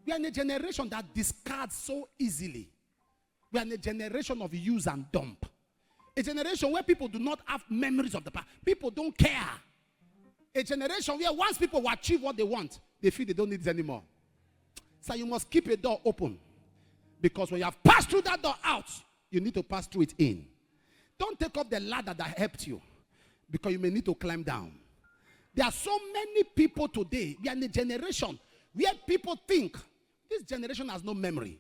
We are in a generation that discards so easily. We are in a generation of use and dump. A generation where people do not have memories of the past. People don't care. A generation where once people achieve what they want, they feel they don't need it anymore. So you must keep a door open. Because when you have passed through that door out, you need to pass through it in. Don't take up the ladder that helped you. Because you may need to climb down. There are so many people today. We are in a generation where people think this generation has no memory.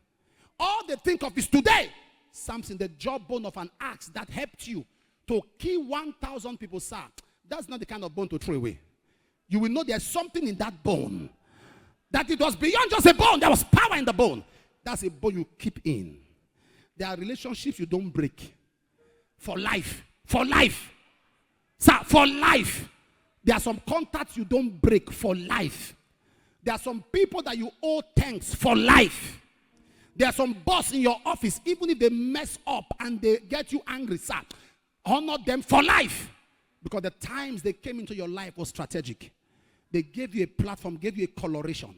All they think of is today. Something, the jawbone of an axe that helped you to kill 1,000 people, sir. That's not the kind of bone to throw away. You will know there's something in that bone. That it was beyond just a bone. There was power in the bone. That's a bone you keep in. There are relationships you don't break. For life. For life. Sir, for life. There are some contacts you don't break for life. There are some people that you owe thanks for life. There are some boss in your office, even if they mess up and they get you angry, sir, honor them for life. Because the times they came into your life was strategic. They gave you a platform, gave you a coloration.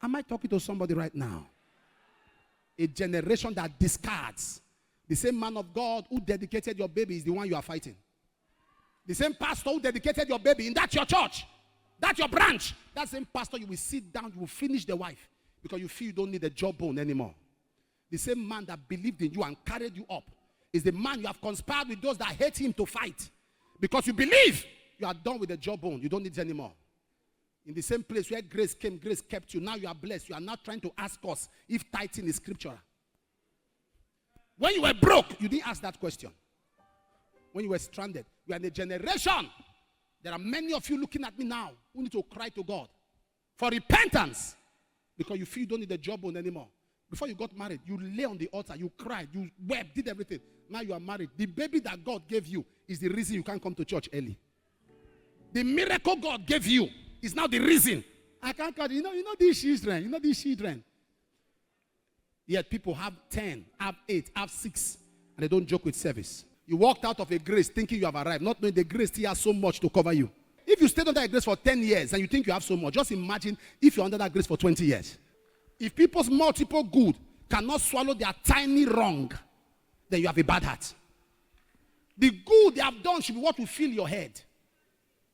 Am I talking to somebody right now? A generation that discards. The same man of God who dedicated your baby is the one you are fighting. The same pastor who dedicated your baby, and that's your church. That's your branch. That same pastor, you will sit down, you will finish the wife. Because you feel you don't need a jawbone anymore. The same man that believed in you and carried you up is the man you have conspired with those that hate him to fight. Because you believe you are done with the jawbone. You don't need it anymore. In the same place where grace came, grace kept you. Now you are blessed. You are not trying to ask us if tithing is scriptural. When you were broke, you didn't ask that question. When you were stranded, you are in a generation. There are many of you looking at me now who need to cry to God for repentance. Because you feel you don't need a jawbone anymore. Before you got married, you lay on the altar, you cried, you wept, did everything. Now you are married. The baby that God gave you is the reason you can't come to church early. The miracle God gave you is now the reason. I can't come. You know these children. Yet people have 10, have 8, have 6, and they don't joke with service. You walked out of a grace thinking you have arrived, not knowing the grace still has so much to cover you. If you stayed under a grace for 10 years and you think you have so much, just imagine if you're under that grace for 20 years. If people's multiple good cannot swallow their tiny wrong, then you have a bad heart. The good they have done should be what will fill your head.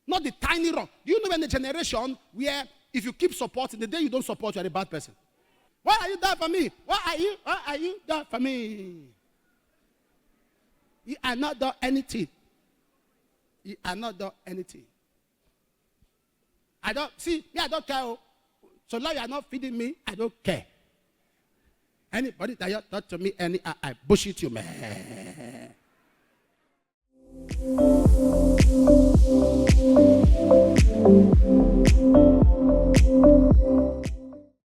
Not the tiny wrong. Do you know in a generation where if you keep supporting, the day you don't support, you're a bad person. Why are you there for me? Why are you there for me? You are not done anything. You are not done anything. I don't care. So now you are not feeding me, I don't care. Anybody that you talk to me, I bullshit you, man.